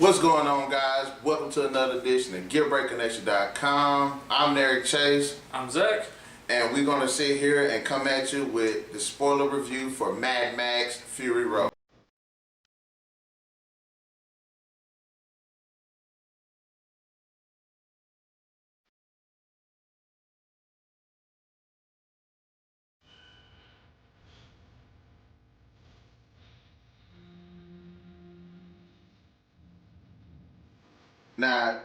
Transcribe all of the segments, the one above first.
What's going on, guys? Welcome to another edition of GearBreakConnection.com. I'm NarikChase. I'm Zach. And we're going to sit here and come at you with the spoiler review for Mad Max Fury Road. Now,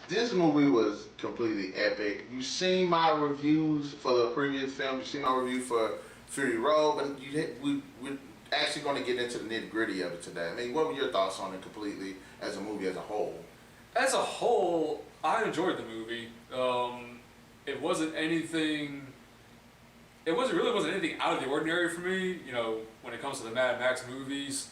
this movie was completely epic. You seen my reviews for the previous film. You seen my review for Fury Road, but we're actually going to get into the nitty gritty of it today. I mean, what were your thoughts on it completely as a movie as a whole? As a whole, I enjoyed the movie. It wasn't anything. It really wasn't anything out of the ordinary for me. You know, when it comes to the Mad Max movies.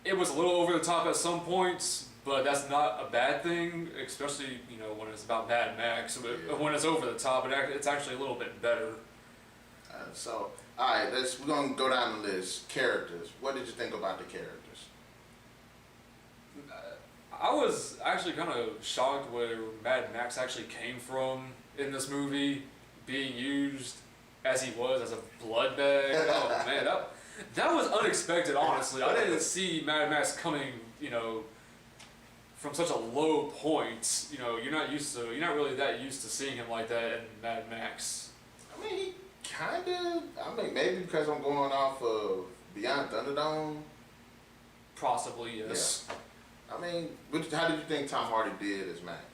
It was a little over the top at some points, but that's not a bad thing, especially, you know, when it's about Mad Max. But when it's over the top, it's actually a little bit better. So, alright, we're going to go down the list. Characters. What did you think about the characters? I was actually kind of shocked where Mad Max actually came from in this movie, being used as he was as a blood bag. Oh, man, that was unexpected, honestly. I didn't see Mad Max coming, you know, from such a low point. You know, you're not really that used to seeing him like that in Mad Max. I mean, he kind of, maybe because I'm going off of Beyond Thunderdome. Possibly, yes. Yeah. I mean, how did you think Tom Hardy did as Max?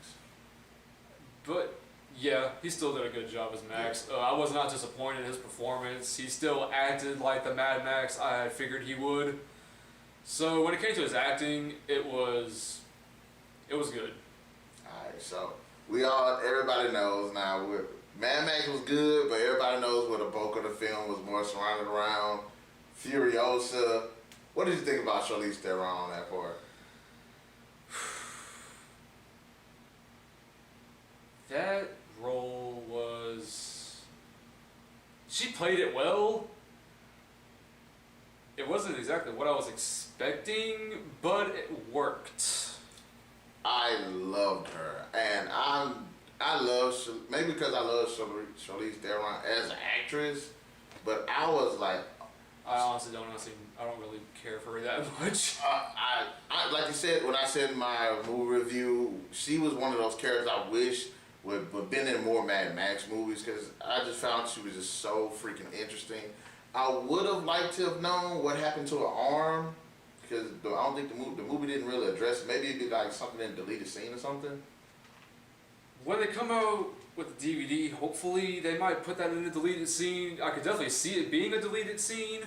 But yeah, he still did a good job as Max. I was not disappointed in his performance. He still acted like the Mad Max I figured he would. So when it came to his acting, it was good. Alright, so everybody knows now, Mad Max was good, but everybody knows where the bulk of the film was more surrounded around Furiosa. What did you think about Charlize Theron on that part? That role was... She played it well. It wasn't exactly what I was expecting, but it worked. I loved her, and maybe because I love Charlize Theron as an actress, but I was like... I honestly don't really care for her that much. I like you said, when I said in my movie review, she was one of those characters I wish would been in more Mad Max movies, because I just found she was just so freaking interesting. I would have liked to have known what happened to her arm, because I don't think the movie didn't really address it. Maybe it'd be like something in a deleted scene or something. When they come out with the DVD, hopefully they might put that in a deleted scene. I could definitely see it being a deleted scene.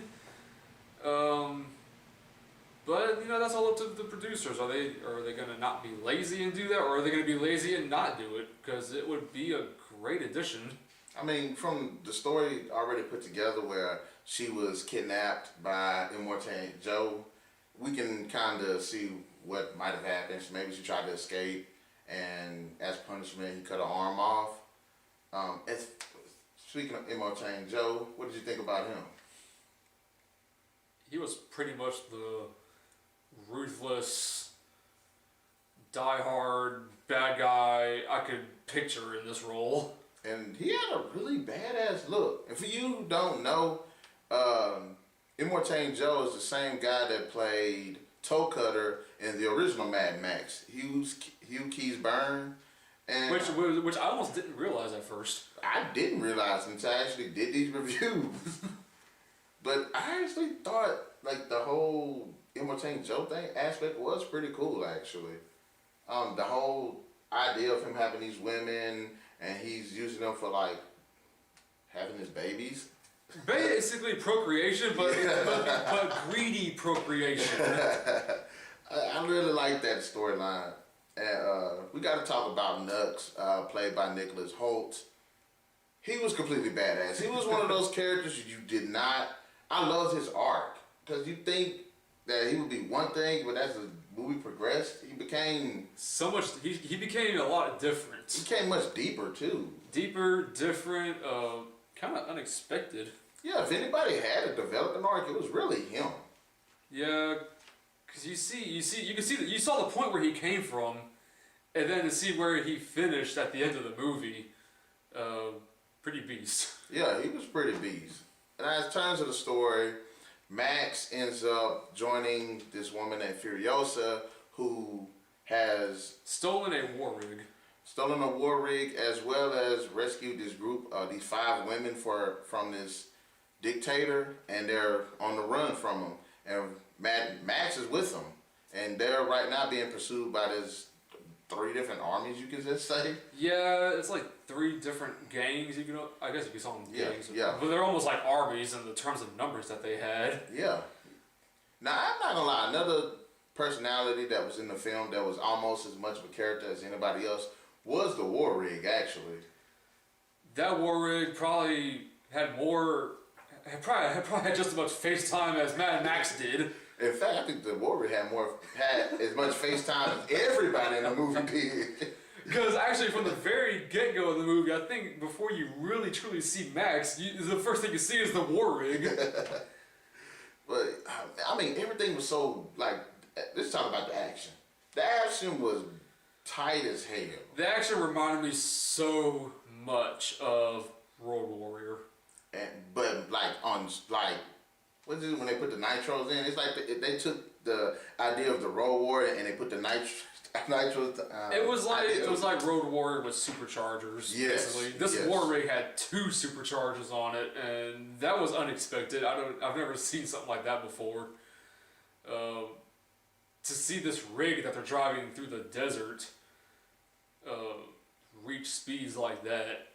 But you know, that's all up to the producers. Are they gonna not be lazy and do that, or are they gonna be lazy and not do it? Because it would be a great addition. I mean, from the story already put together where she was kidnapped by Immortan Joe, we can kind of see what might have happened. Maybe she tried to escape, and as punishment, he cut her arm off. Speaking of Immortan Joe, what did you think about him? He was pretty much the ruthless, die-hard bad guy I could picture in this role. And he had a really badass look. And for you who don't know, Immortan Joe is the same guy that played Toe Cutter in the original Mad Max, Hugh Keays-Byrne. And which I almost didn't realize at first. I didn't realize until I actually did these reviews. But I actually thought like the whole Immortan Joe aspect was pretty cool, actually. The whole idea of him having these women and he's using them for like having his babies. Basically procreation, but greedy procreation. I really like that storyline. And we got to talk about Nux, played by Nicholas Hoult. He was completely badass. He was one of those characters you did not... I loved his arc, because you think that he would be one thing, but as the movie progressed, he became... He became a lot different. He became much deeper, too. Deeper, different, kind of unexpected. Yeah, if anybody had a developing arc, it was really him. Yeah, because Because you saw the point where he came from, and then to see where he finished at the end of the movie, pretty beast. Yeah, he was pretty beast. And as terms of the story, Max ends up joining this woman named Furiosa, who has stolen a war rig, as well as rescued this group, these 5 women from this dictator, and they're on the run from him. And Max is with them, and they're right now being pursued by this 3 different armies, you could just say. Yeah, it's like 3 different gangs. I guess you could call them gangs. Yeah. But they're almost like armies in the terms of numbers that they had. Yeah. Now, I'm not gonna lie, another personality that was in the film that was almost as much of a character as anybody else was the war rig, actually. That war rig probably had just as much face time as Mad Max did. In fact, I think the war rig had as much face time as everybody in the movie did. Because actually, from the very get-go of the movie, I think before you really truly see Max, the first thing you see is the war rig. But I mean, everything was so like. Let's talk about the action. The action was tight as hell. The action reminded me so much of Road Warrior. But what is it when they put the nitros in? It's like they took the idea of the Road Warrior and they put the nitros. It was like Road Warrior with superchargers. Yes. Basically. This war rig had 2 superchargers on it, and that was unexpected. I've never seen something like that before. To see this rig that they're driving through the desert reach speeds like that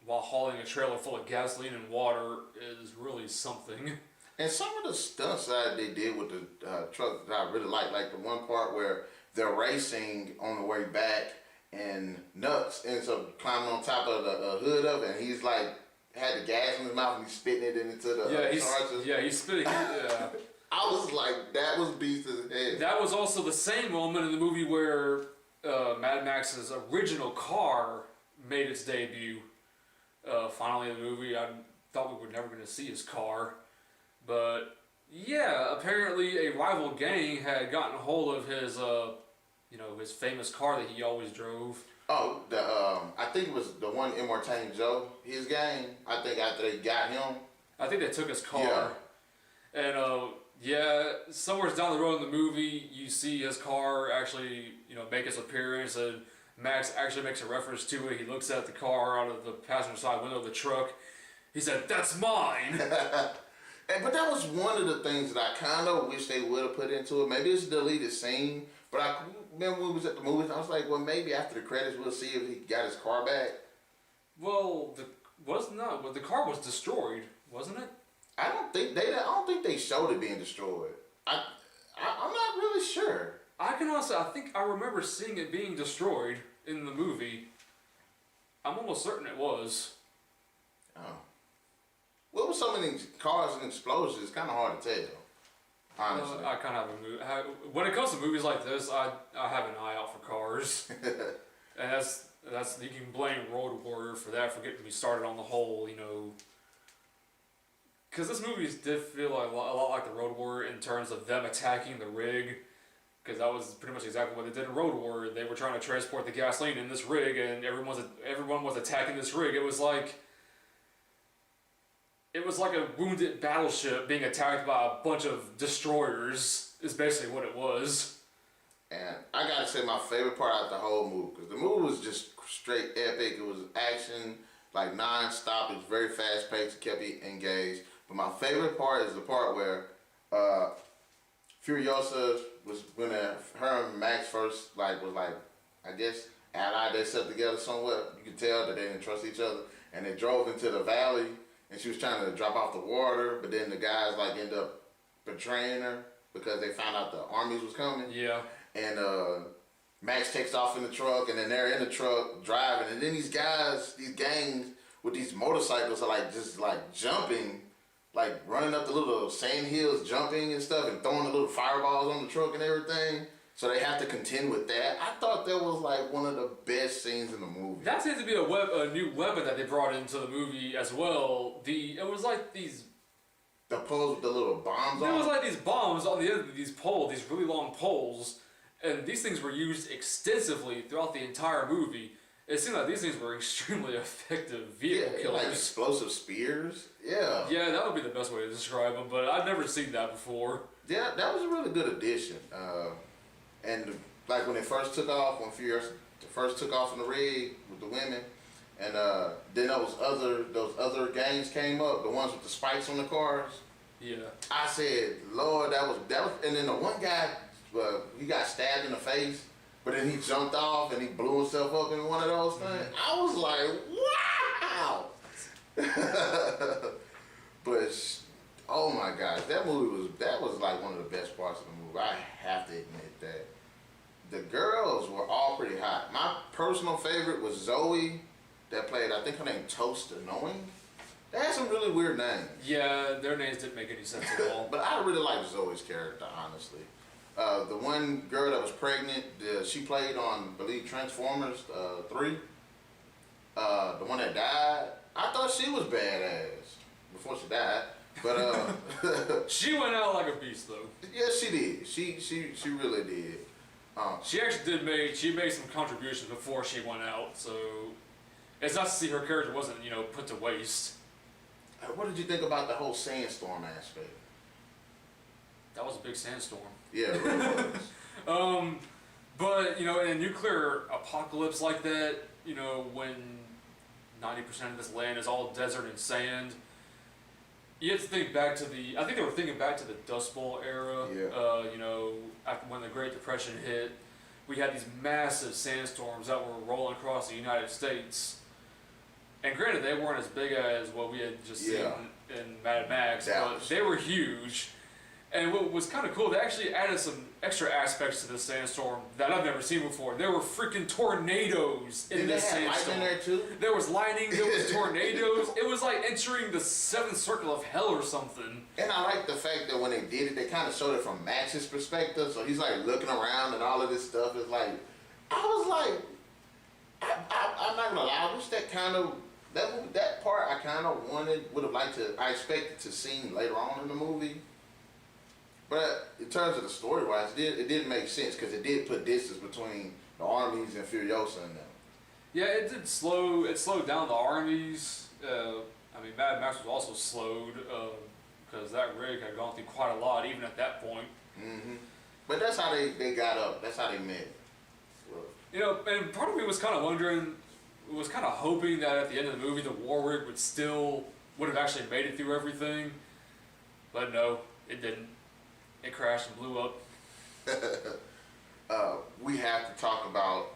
while hauling a trailer full of gasoline and water is really something. And some of the stunts that they did with the truck that I really like the one part where they're racing on the way back and Nux ends up climbing on top of the hood of it, and he's like had the gas in his mouth and he's spitting it into the charges. He's spitting. I was like, that was beast as hell. That was also the same moment in the movie where Mad Max's original car made its debut. Finally in the movie, I thought we were never going to see his car. But yeah, apparently a rival gang had gotten a hold of his, his famous car that he always drove. Oh, I think it was the one Immortan Joe, his gang. I think after they got him, I think they took his car. Yeah. And somewhere down the road in the movie, you see his car actually, make its appearance, and Max actually makes a reference to it. He looks at the car out of the passenger side window of the truck. He said, "That's mine." But that was one of the things that I kind of wish they would have put into it. Maybe it's a deleted scene, but I remember when we was at the movies, I was like, well, maybe after the credits we'll see if he got his car back. Well, the car was destroyed, wasn't it? I don't think they showed it being destroyed. I'm not really sure. I think I remember seeing it being destroyed in the movie. I'm almost certain it was. Oh. Well, with so many cars and explosions, it's kind of hard to tell. Honestly. I kind of have when it comes to movies like this, I have an eye out for cars. And that's you can blame Road Warrior for that, for getting me started on the whole, because this movie did feel a lot like the Road Warrior in terms of them attacking the rig, because that was pretty much exactly what they did in Road Warrior. They were trying to transport the gasoline in this rig, and everyone was attacking this rig. It was like a wounded battleship being attacked by a bunch of destroyers, is basically what it was. And I gotta say, my favorite part out of the whole movie, because the movie was just straight epic. It was action, like non-stop. It was very fast-paced. It kept me engaged. But my favorite part is the part where Furiosa was when her and Max first I guess allied themselves together somewhat. You could tell that they didn't trust each other, and they drove into the valley, and she was trying to drop off the water, but then the guys end up betraying her because they found out the armies was coming. Yeah. And Max takes off in the truck, and then they're in the truck driving, and then these guys, these gangs with these motorcycles are just jumping, running up the little sand hills, jumping and stuff, and throwing the little fireballs on the truck and everything. So they have to contend with that. I thought that was one of the best scenes in the movie. That seems to be a new weapon that they brought into the movie as well. It was like these The poles with the little bombs There on was them? like these bombs on the end of these poles, these really long poles, and these things were used extensively throughout the entire movie. It seemed like these things were extremely effective vehicle Yeah, killers. like explosive spears. Yeah. Yeah, that would be the best way to describe them, but I've never seen that before. Yeah, that was a really good addition. And like when they first took off, when Furiosa first took off in the rig with the women, and then those other gangs came up, the ones with the spikes on the cars. Yeah. I said, Lord, that was, and then the one guy, he got stabbed in the face, but then he jumped off and he blew himself up in one of those things. I was like, wow. But oh my gosh, that was like one of the best parts of the movie. I have to admit that. The girls were all pretty hot. My personal favorite was Zoe, that played, I think her name Toast Annoying. They had some really weird names. Yeah, their names didn't make any sense at all. But I really liked Zoe's character, honestly. The one girl that was pregnant, she played on, I believe, Transformers 3. The one that died, I thought she was badass before she died. But She went out like a beast, though. yeah, she did. She really did. She actually she made some contributions before she went out, so it's nice to see her character wasn't, put to waste. What did you think about the whole sandstorm aspect? That was a big sandstorm. Yeah, it really was. But, in a nuclear apocalypse like that, when 90% of this land is all desert and sand, you have to think back to I think they were thinking back to the Dust Bowl era. Yeah. After when the Great Depression hit, we had these massive sandstorms that were rolling across the United States. And granted, they weren't as big as what we had just seen in Mad Max, but they were huge. And what was kind of cool, they actually added some extra aspects to this sandstorm that I've never seen before. There were freaking tornadoes in this sandstorm. Lightning there too? There was lightning, there was tornadoes. It was like entering the seventh circle of hell or something. And I like the fact that when they did it, they kind of showed it from Max's perspective. So he's like looking around and all of this stuff is like, I was like, I'm not gonna lie, I wish that part I kind of I expected to see later on in the movie. But in terms of the story-wise, it did make sense because it did put distance between the armies and Furiosa and them. Yeah, it did it slowed down the armies. Mad Max was also slowed because that rig had gone through quite a lot even at that point. Mm-hmm. But that's how they got up. That's how they met. And part of me was kind of wondering, was kind of hoping that at the end of the movie the war rig would have actually made it through everything. But no, it didn't. It crashed and blew up. We have to talk about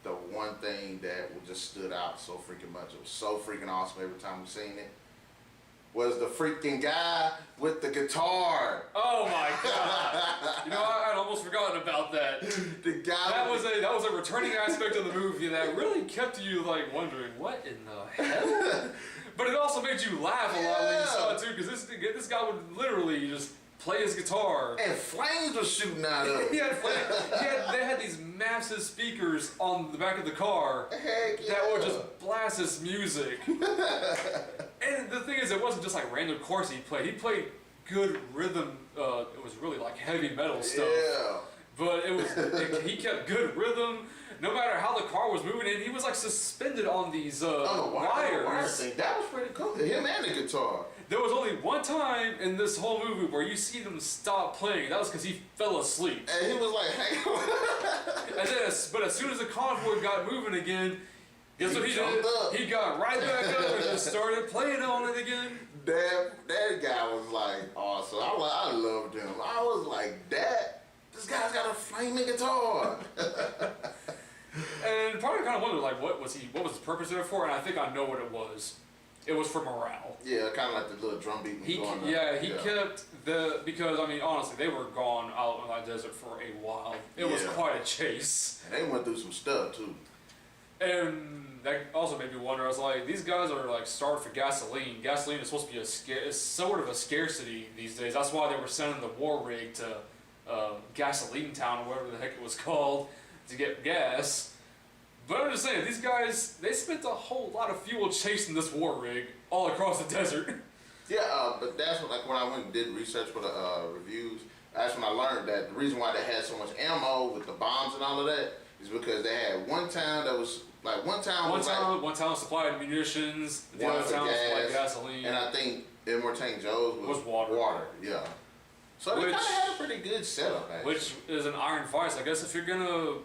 the one thing that just stood out so freaking much. It was so freaking awesome every time we've seen it. Was the freaking guy with the guitar. Oh my god! I'd almost forgotten about that. The guy. That was a returning aspect of the movie that really kept you like wondering what in the hell. But it also made you laugh a lot when you saw it too, because this guy would literally just play his guitar. And flames were shooting out of it. They had these massive speakers on the back of the car that would just blast this music. And the thing is, it wasn't just like random chords he played. He played good rhythm. It was really like heavy metal stuff. Yeah. But he kept good rhythm. No matter how the car was moving, and he was like suspended on these wires. That was pretty cool. Him and the guitar. There was only one time in this whole movie where you see them stop playing. That was because he fell asleep. And he was like, "Hey." But as soon as the convoy got moving again, guess what he did? He got right back up and just started playing on it again. That guy was like awesome. I loved him. I was like, this guy's got a flaming guitar. And part of me kind of wondered, like, what was his purpose of it for? And I think I know what it was. It was for morale. Yeah, kind of like the little drum beat. Kept because honestly, they were gone out in that desert for a while. It was quite a chase. And they went through some stuff too. And that also made me wonder. I was like, these guys are like starved for gasoline. Gasoline is supposed to be it's sort of a scarcity these days. That's why they were sending the war rig to Gasoline Town or whatever the heck it was called to get gas. But I'm just saying, these guys, they spent a whole lot of fuel chasing this war rig all across the desert. Yeah, but that's when, like when I went and did research for the reviews. That's when I learned that the reason why they had so much ammo with the bombs and all of that is because they had one town that was like one town supplied munitions, the other town supplied gasoline, and I think Immortan Joe's was water. Yeah. So they kind of had a pretty good setup, actually. Which is an iron vice, I guess. If you're gonna,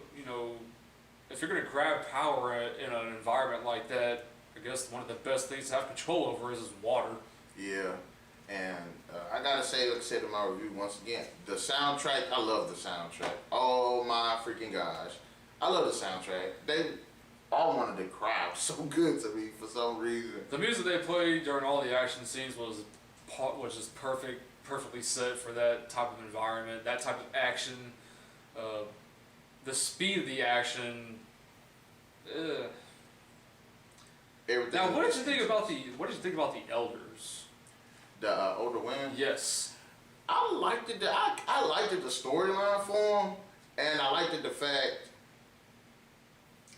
if you're gonna grab power in an environment like that, I guess one of the best things to have control over is water. Yeah, and I gotta say, like I said in my review once again, the soundtrack. I love the soundtrack. Oh my freaking gosh, I love the soundtrack. I wanted to cry. It was so good to me for some reason. The music they played during all the action scenes was just perfectly set for that type of environment, that type of action. The speed of the action. Now, what did you think about the elders? The older women? Yes. I liked it. I liked it, the storyline for them, and I liked it the fact.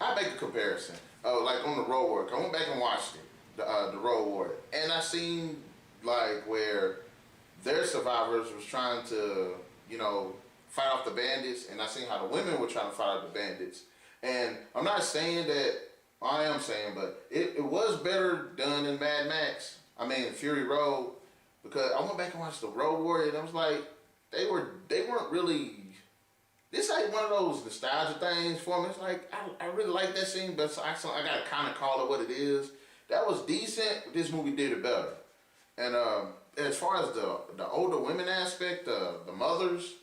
I make a comparison. Like on the Road Warrior. I went back and watched it, the Road Warrior, and I seen like where their survivors was trying to, fight off the bandits, and I seen how the women were trying to fight off the bandits. And I'm not saying that. I am saying, but it was better done in Mad Max. I mean, Fury Road, because I went back and watched the Road Warrior, and I was like, they weren't really. This ain't one of those nostalgia things for me. It's like I really like that scene, but I gotta kind of call it what it is. That was decent. This movie did it better. And as far as the older women aspect, the mothers,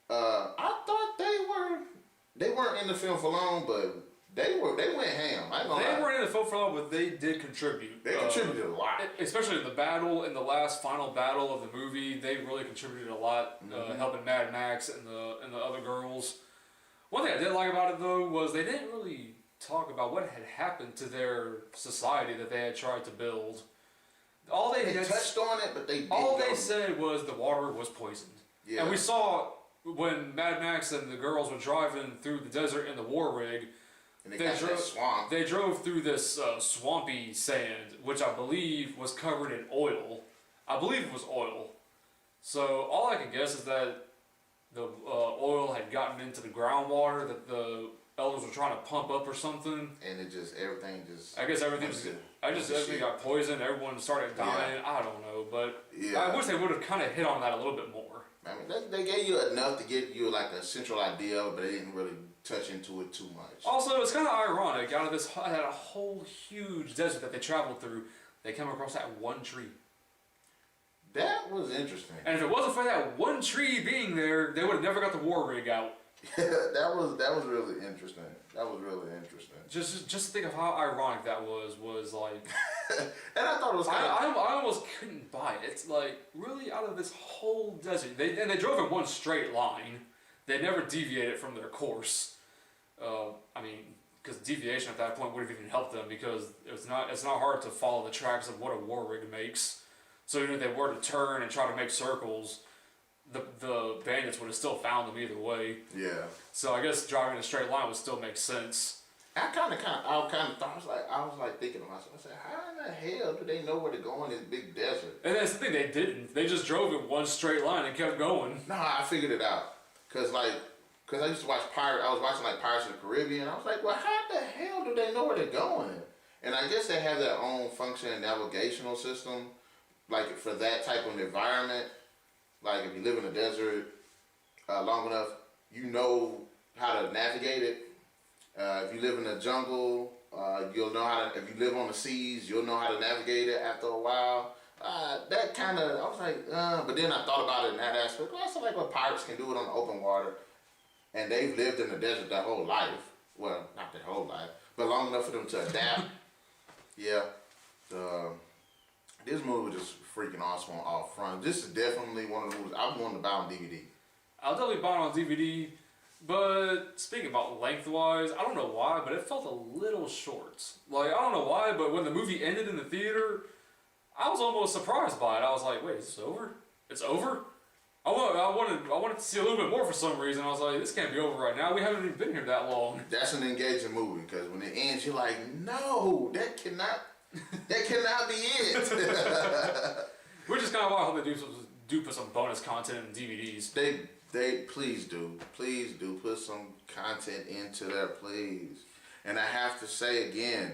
I thought they weren't in the film for long, but. They went ham. They weren't in the film for long, but they did contribute. They contributed a lot. Especially in the battle, in the last final battle of the movie, they really contributed a lot, helping Mad Max and the other girls. One thing I did like about it, though, was they didn't really talk about what had happened to their society that they had tried to build. They touched on it, but they said was the water was poisoned. Yeah. And we saw when Mad Max and the girls were driving through the desert in the war rig. And they drove through this swampy sand, which I believe was covered in oil. I believe it was oil. So all I can guess is that the oil had gotten into the groundwater that the elders were trying to pump up or something. And everything got poisoned. Everyone started dying. Yeah. I don't know, but I wish they would have kind of hit on that a little bit more. I mean, they gave you enough to get you like a central idea, but they didn't really touch into it too much. Also, it's kind of ironic. Out of that whole huge desert that they traveled through, they come across that one tree. That was interesting. And if it wasn't for that one tree being there, they would have never got the war rig out. that was really interesting. That was really interesting. Just to think of how ironic that was like. And I thought it was I almost couldn't buy it. It's like, really, out of this whole desert, they drove in one straight line. They never deviated from their course. Because deviation at that point would have even helped them, because it's not hard to follow the tracks of what a war rig makes. So even if they were to turn and try to make circles, the bandits would have still found them either way. Yeah. So I guess driving in a straight line would still make sense. I kind of thought, I was like thinking to myself, I said, how in the hell do they know where to go in this big desert? And that's the thing, they didn't. They just drove in one straight line and kept going. No, I figured it out. Cause I used to watch I was watching like Pirates of the Caribbean. I was like, well, how the hell do they know where they're going? And I guess they have their own functioning navigational system, like for that type of environment. Like if you live in a desert long enough, you know how to navigate it. If you live in the jungle, you'll know how to. If you live on the seas, you'll know how to navigate it after a while. That kind of, I was like, but then I thought about it in that aspect. Well, that's like what pirates can do it on the open water. And they've lived in the desert their whole life. Well, not their whole life, but long enough for them to adapt. Yeah. This movie was just freaking awesome on all fronts. This is definitely one of the movies I want to buy on DVD. I'll definitely buy it on DVD. But speaking about lengthwise, I don't know why, but it felt a little short. Like, I don't know why, but when the movie ended in the theater, I was almost surprised by it. I was like, wait, is this over? It's over? I wanted to see a little bit more for some reason. I was like, this can't be over right now. We haven't even been here that long. That's an engaging movie, because when it ends, you're like, no, that cannot be it. Which is kind of why I hope they do put some bonus content in DVDs. They please do put some content into there, please. And I have to say again,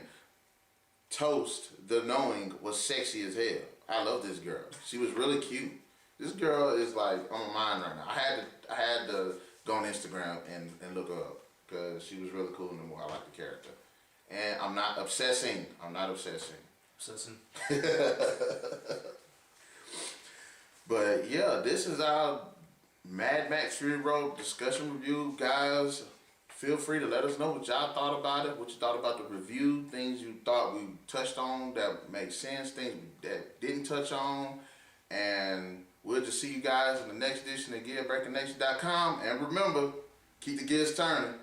Toast the Knowing was sexy as hell. I love this girl. She was really cute. This girl is like on my mind right now. I had to go on Instagram and look her up because she was really cool in the movie. I like the character. And I'm not obsessing. Obsessing. But yeah, this is our Mad Max Fury Road discussion review, guys. Feel free to let us know what y'all thought about it, what you thought about the review, things you thought we touched on that make sense, things that didn't touch on. And we'll just see you guys in the next edition of GearBreakerNation.com. And remember, keep the gears turning.